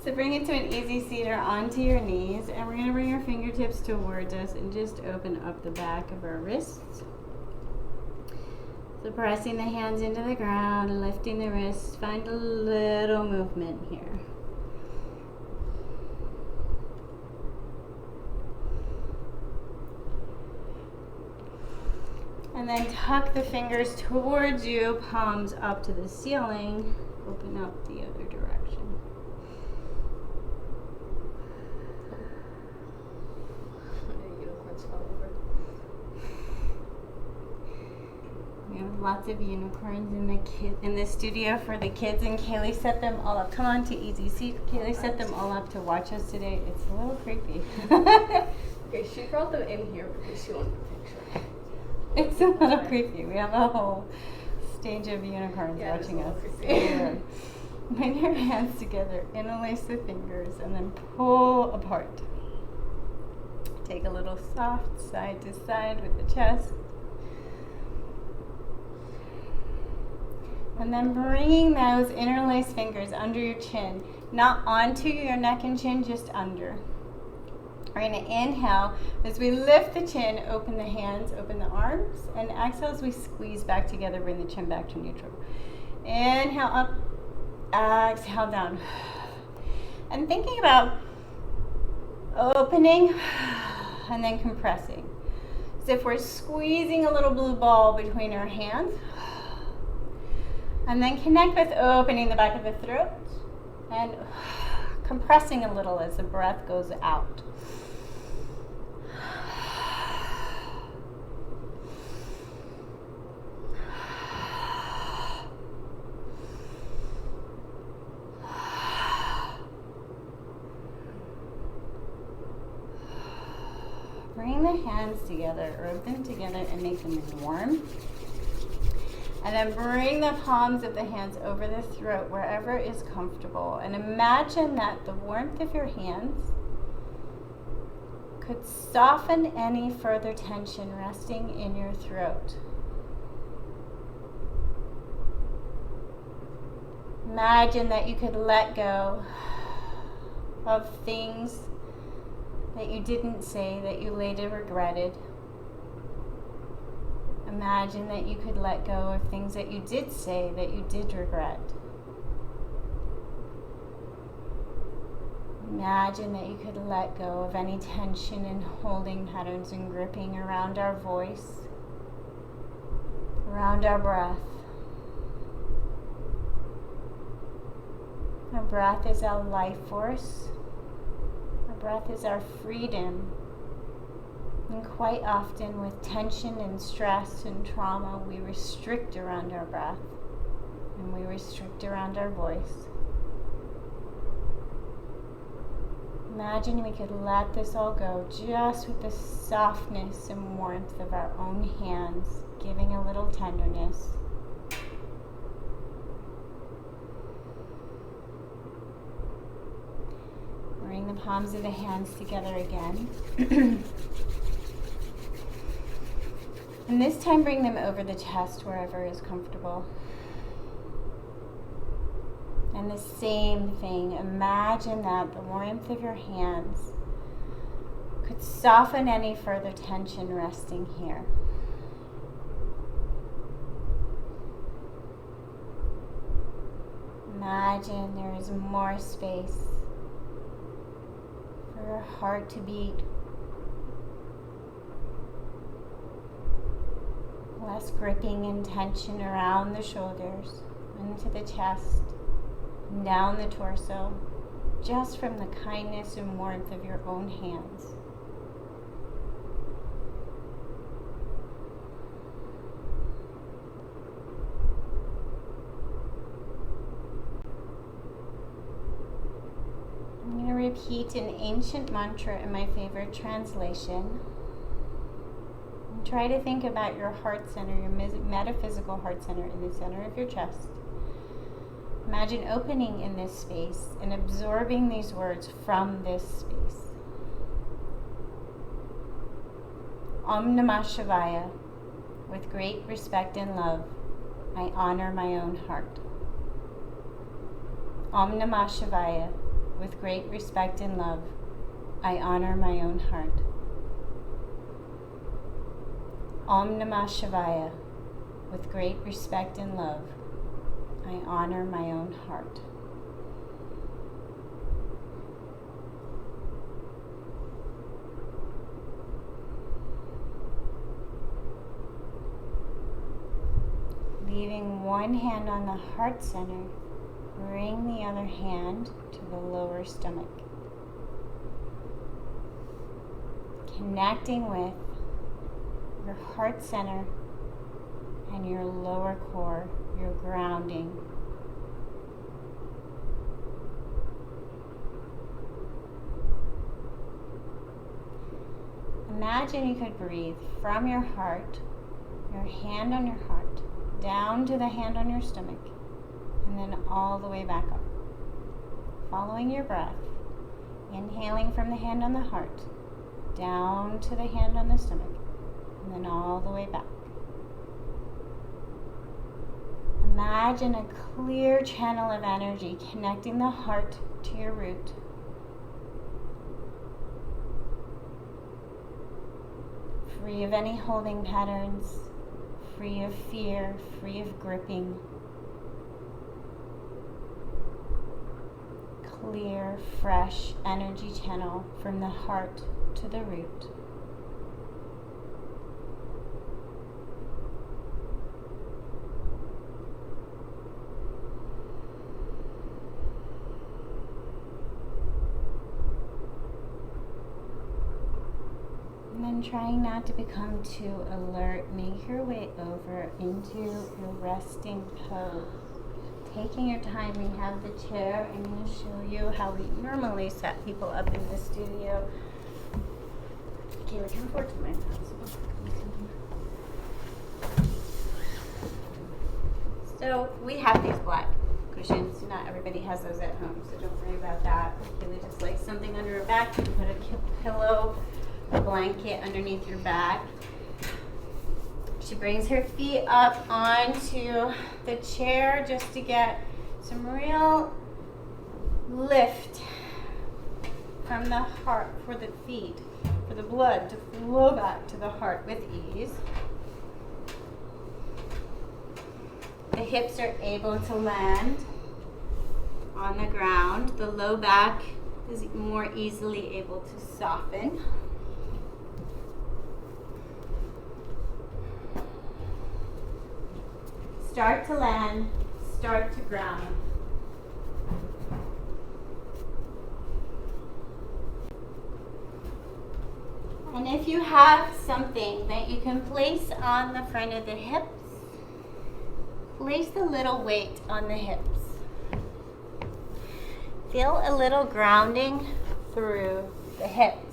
So So bring it to an easy seat or onto your knees, and we're going to bring our fingertips towards us and just open up the back of our wrists. So pressing the hands into the ground, lifting the wrists, find a little movement here. And then tuck the fingers towards you, palms up to the ceiling, open up the other direction. We have lots of unicorns in the studio for the kids, and Kaylee set them all up. Come on to easy seat. Kaylee set them all up to watch us today. It's a little creepy. Okay, she brought them in here because she wanted a picture. It's a little creepy. We have a whole stage of unicorns watching us. Bring your hands together, interlace the fingers, and then pull apart. Take a little soft side to side with the chest. And then bringing those interlaced fingers under your chin, not onto your neck and chin, just under. We're going to inhale as we lift the chin, open the hands, open the arms, and exhale as we squeeze back together, bring the chin back to neutral. Inhale up, exhale down. And thinking about opening and then compressing. As if we're squeezing a little blue ball between our hands. And then connect with opening the back of the throat and compressing a little as the breath goes out. Bring the hands together, rub them together, and make them warm. And then bring the palms of the hands over the throat, wherever is comfortable. And imagine that the warmth of your hands could soften any further tension resting in your throat. Imagine that you could let go of things that you didn't say, that you later regretted. Imagine that you could let go of things that you did say that you did regret. Imagine that you could let go of any tension and holding patterns and gripping around our voice, around our breath. Our breath is our life force. Our breath is our freedom. And quite often with tension and stress and trauma, we restrict around our breath and we restrict around our voice. Imagine we could let this all go just with the softness and warmth of our own hands, giving a little tenderness. Bring the palms of the hands together again. And this time bring them over the chest wherever is comfortable. And the same thing, imagine that the warmth of your hands could soften any further tension resting here. Imagine there is more space for your heart to beat. Less gripping and tension around the shoulders, into the chest, and down the torso, just from the kindness and warmth of your own hands. I'm going to repeat an ancient mantra in my favorite translation. Try to think about your heart center, your metaphysical heart center in the center of your chest. Imagine opening in this space and absorbing these words from this space. Om Namah Shivaya. With great respect and love, I honor my own heart. Om Namah Shivaya. with great respect and love, I honor my own heart. Om Namah Shivaya. With great respect and love, I honor my own heart. Leaving one hand on the heart center, bring the other hand to the lower stomach. Connecting with your heart center and your lower core, your grounding. Imagine you could breathe from your heart, your hand on your heart, down to the hand on your stomach, and then all the way back up. Following your breath, inhaling from the hand on the heart, down to the hand on the stomach, and then all the way back. Imagine a clear channel of energy connecting the heart to your root. Free of any holding patterns, free of fear, free of gripping. Clear, fresh energy channel from the heart to the root. And then trying not to become too alert, make your way over into your resting pose. Taking your time, we have the chair. I'm going to show you how we normally set people up in the studio. Kayla, come forward to my house. So we have these black cushions. Not everybody has those at home, so don't worry about that. Kayla just likes something under her back. You can put a pillow, a blanket underneath your back. She brings her feet up onto the chair just to get some real lift from the heart for the feet, for the blood to flow back to the heart with ease. The hips are able to land on the ground. The low back is more easily able to soften. Start to land, start to ground. And if you have something that you can place on the front of the hips, place a little weight on the hips. Feel a little grounding through the hips.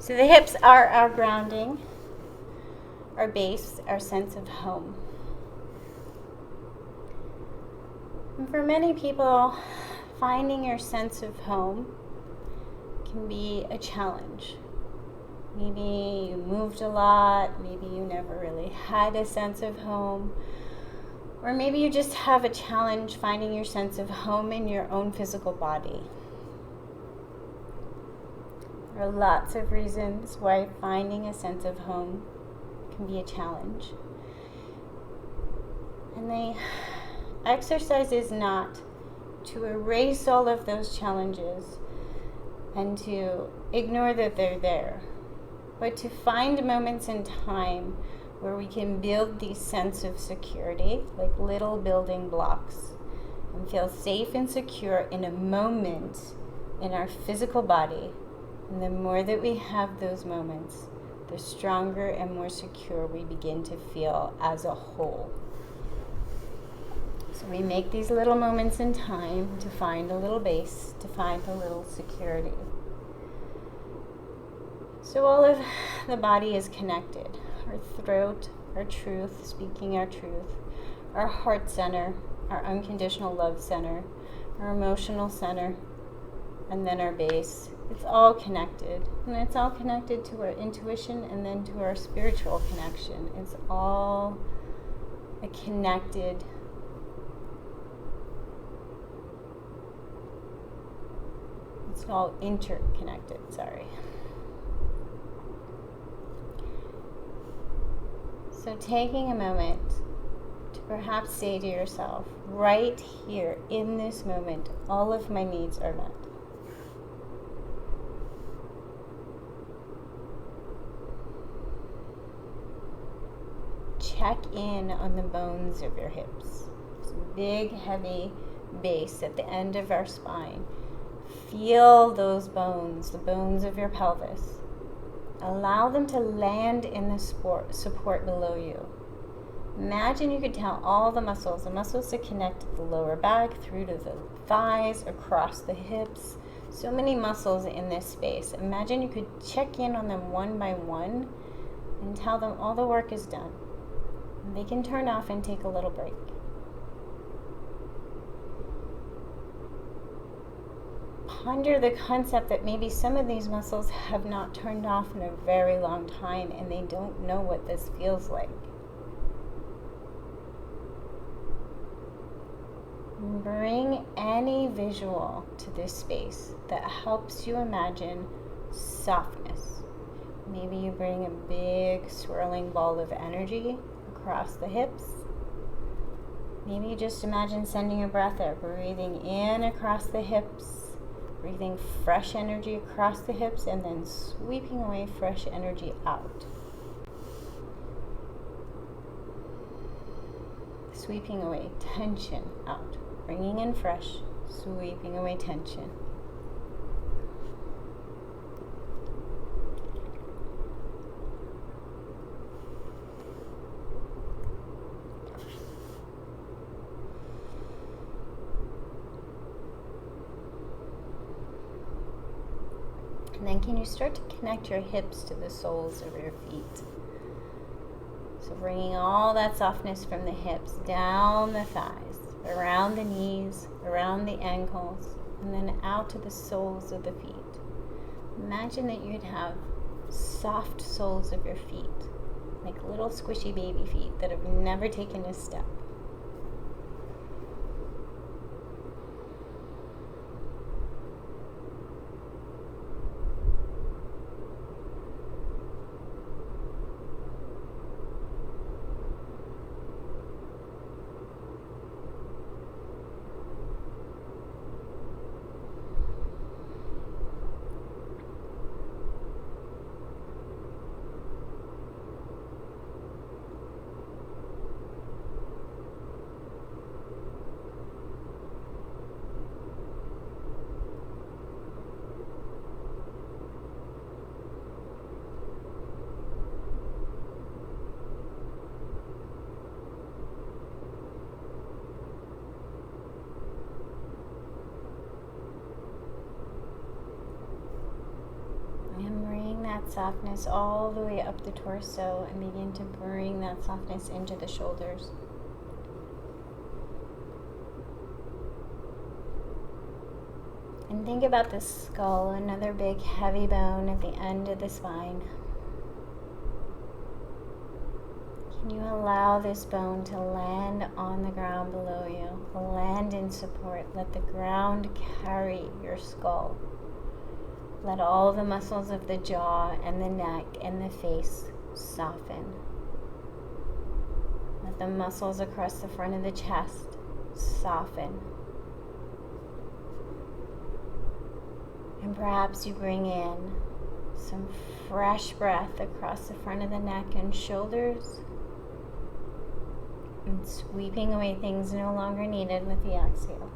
So the hips are our grounding, our base, our sense of home. And for many people, finding your sense of home can be a challenge. Maybe you moved a lot, maybe you never really had a sense of home, or maybe you just have a challenge finding your sense of home in your own physical body. There are lots of reasons why finding a sense of home can be a challenge. And the exercise is not to erase all of those challenges and to ignore that they're there, but to find moments in time where we can build these sense of security, like little building blocks, and feel safe and secure in a moment in our physical body. And the more that we have those moments, the stronger and more secure we begin to feel as a whole. So we make these little moments in time to find a little base, to find a little security. So all of the body is connected. Our throat, our truth, speaking our truth, our heart center, our unconditional love center, our emotional center, and then our base. It's all connected. And it's all connected to our intuition and then to our spiritual connection. It's all a connected It's all interconnected, sorry. So taking a moment to perhaps say to yourself, right here in this moment, all of my needs are met. Check in on the bones of your hips. It's a big, heavy base at the end of our spine. Feel those bones, the bones of your pelvis. Allow them to land in the support below you. Imagine you could tell all the muscles that connect the lower back through to the thighs, across the hips. So many muscles in this space. Imagine you could check in on them one by one and tell them all the work is done. They can turn off and take a little break. Ponder the concept that maybe some of these muscles have not turned off in a very long time and they don't know what this feels like. Bring any visual to this space that helps you imagine softness. Maybe you bring a big swirling ball of energy across the hips. Maybe you just imagine sending your breath there, breathing in across the hips, breathing fresh energy across the hips, and then sweeping away fresh energy out. Sweeping away tension out. Bringing in fresh, sweeping away tension. And then can you start to connect your hips to the soles of your feet? So bringing all that softness from the hips down the thighs, around the knees, around the ankles, and then out to the soles of the feet. Imagine that you'd have soft soles of your feet, like little squishy baby feet that have never taken a step. That softness all the way up the torso and begin to bring that softness into the shoulders. And think about the skull, another big heavy bone at the end of the spine. Can you allow this bone to land on the ground below you? Land in support. Let the ground carry your skull. Let all the muscles of the jaw and the neck and the face soften. Let the muscles across the front of the chest soften. And perhaps you bring in some fresh breath across the front of the neck and shoulders, and sweeping away things no longer needed with the exhale.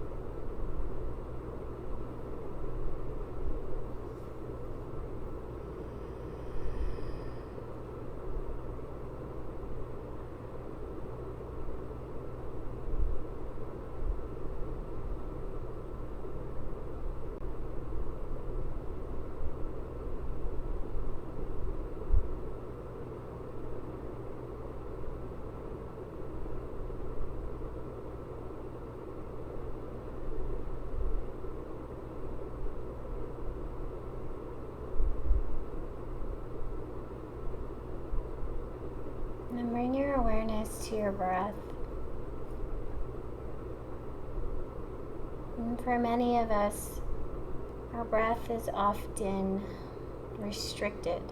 And bring your awareness to your breath. And for many of us, Our breath is often restricted.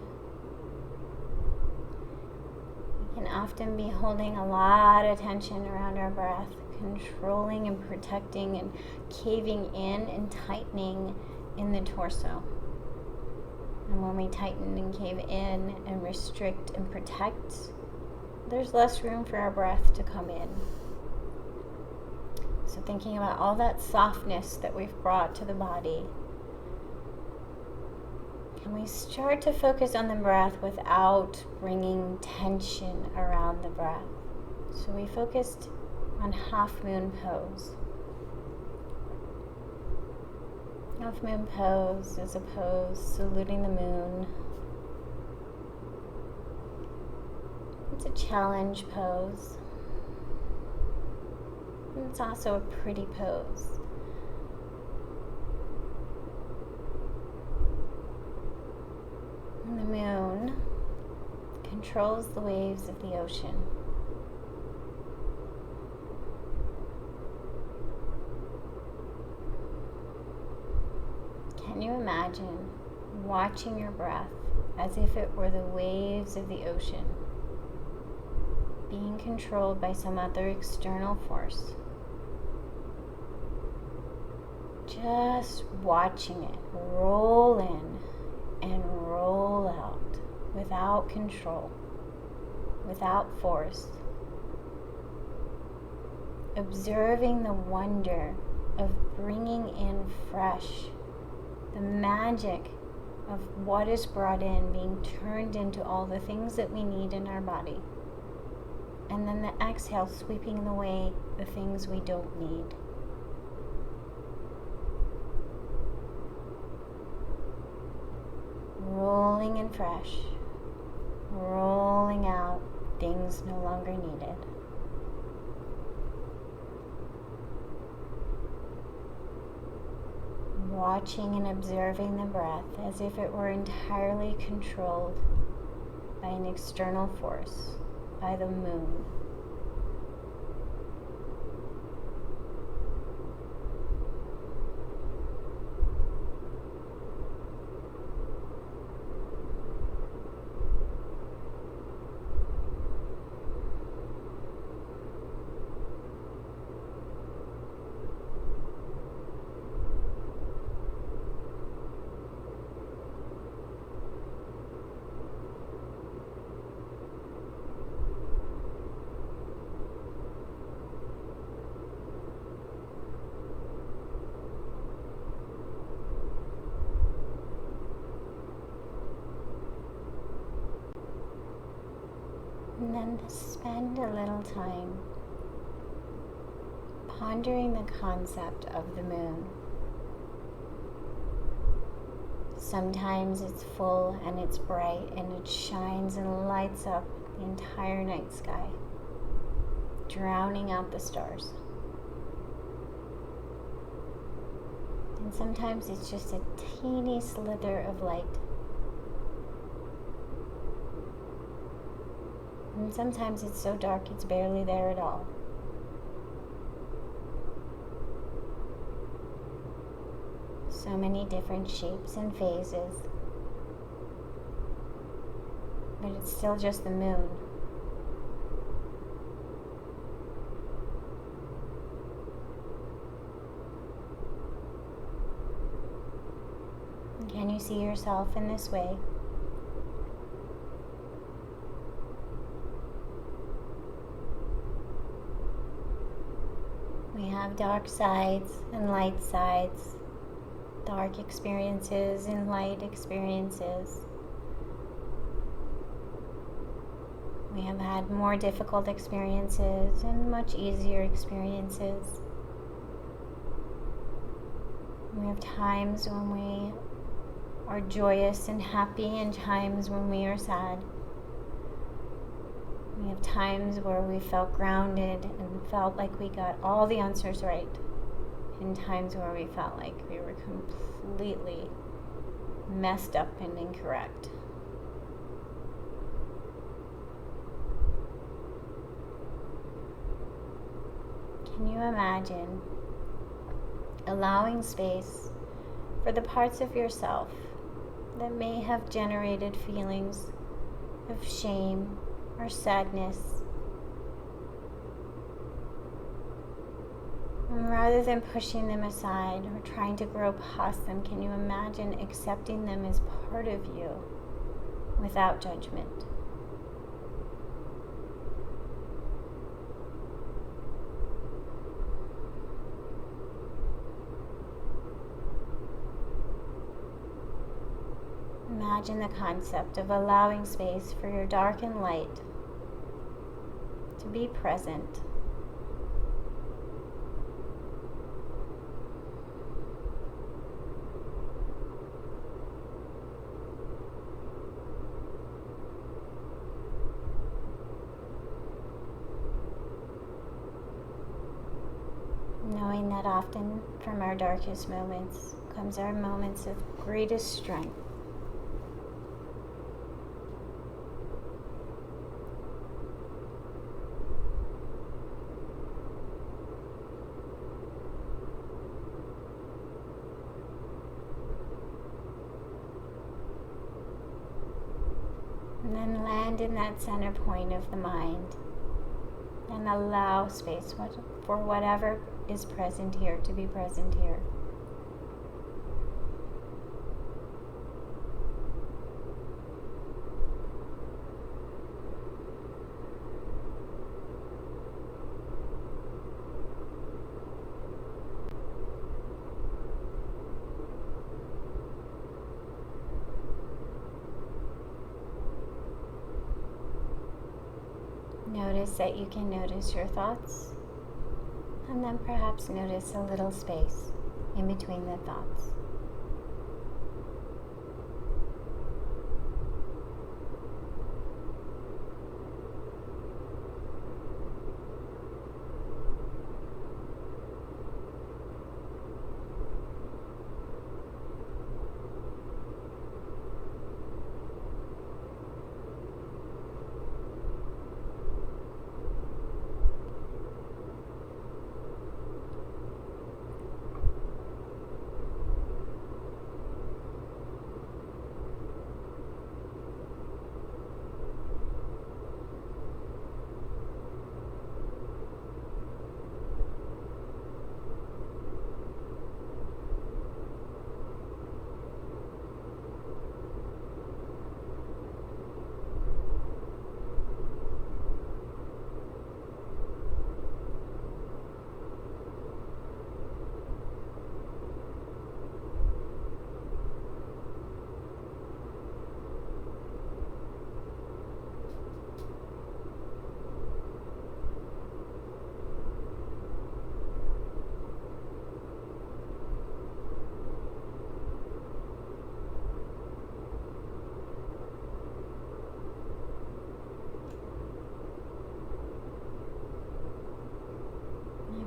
We can often be holding a lot of tension around our breath, controlling and protecting and caving in and tightening in the torso. And when we tighten and cave in and restrict and protect, there's less room for our breath to come in. So thinking about all that softness that we've brought to the body, can we start to focus on the breath without bringing tension around the breath? So we focused on half moon pose. Half moon pose is a pose saluting the moon. It's a challenge pose. And it's also a pretty pose. And the moon controls the waves of the ocean. Can you imagine watching your breath as if it were the waves of the ocean, being controlled by some other external force? Just watching it roll in and roll out without control, without force. Observing the wonder of bringing in fresh, the magic of what is brought in being turned into all the things that we need in our body. And then the exhale sweeping away the things we don't need. Rolling in fresh, rolling out things no longer needed. Watching and observing the breath as if it were entirely controlled by an external force, by the moon. And then spend a little time pondering the concept of the moon. Sometimes it's full and it's bright and it shines and lights up the entire night sky, drowning out the stars. And sometimes it's just a teeny slither of light. And sometimes it's so dark it's barely there at all. So many different shapes and phases. But it's still just the moon. Can you see yourself in this way? We have dark sides and light sides, dark experiences and light experiences. We have had more difficult experiences and much easier experiences. We have times when we are joyous and happy and times when we are sad. We have times where we felt grounded and felt like we got all the answers right, and times where we felt like we were completely messed up and incorrect. Can you imagine allowing space for the parts of yourself that may have generated feelings of shame or sadness. And rather than pushing them aside or trying to grow past them, can you imagine accepting them as part of you without judgment? Imagine the concept of allowing space for your dark and light to be present. Knowing that often from our darkest moments comes our moments of greatest strength. And then land in that center point of the mind and allow space for whatever is present here to be present here. Notice that you can notice your thoughts, and then perhaps notice a little space in between the thoughts.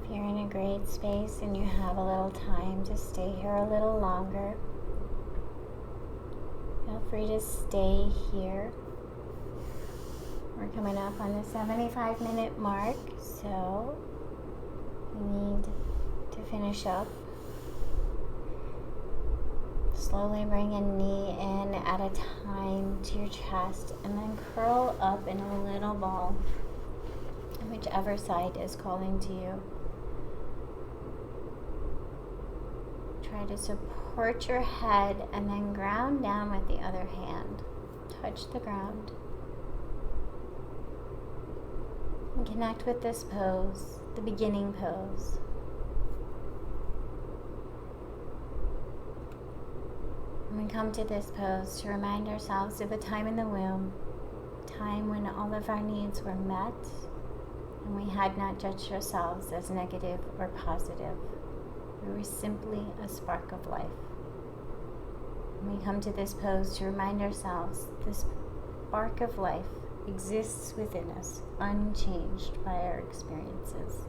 If you're in a great space and you have a little time to stay here a little longer, feel free to stay here. We're coming up on the 75-minute mark, so we need to finish up. Slowly bring a knee in at a time to your chest and then curl up in a little ball, whichever side is calling to you. Try to support your head and then ground down with the other hand. Touch the ground. And connect with this pose, the beginning pose. And we come to this pose to remind ourselves of a time in the womb, a time when all of our needs were met and we had not judged ourselves as negative or positive. We were simply a spark of life. And we come to this pose to remind ourselves this spark of life exists within us, unchanged by our experiences.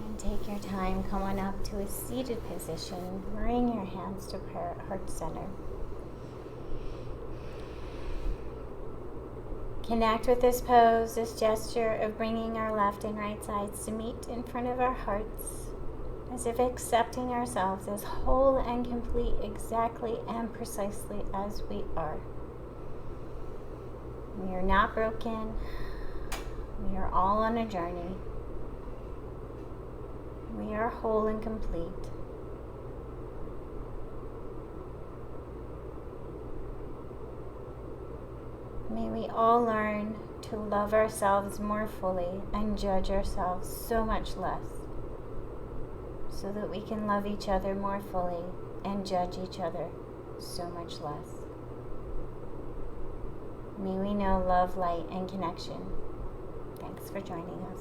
And take your time time, come on up to a seated position. Bring your hands to heart center. Connect with this pose, this gesture of bringing our left and right sides to meet in front of our hearts, as if accepting ourselves as whole and complete exactly and precisely as we are. We are not broken. We are all on a journey. We are whole and complete. May we all learn to love ourselves more fully and judge ourselves so much less, so that we can love each other more fully and judge each other so much less. May we know love, light, and connection. Thanks for joining us.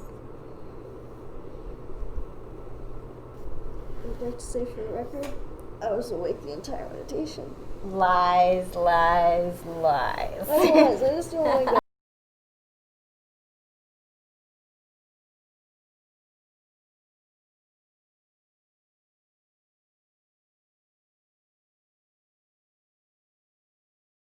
I'd like to say for the record, I was awake the entire meditation. Lies, lies, lies. I was. I just don't like that.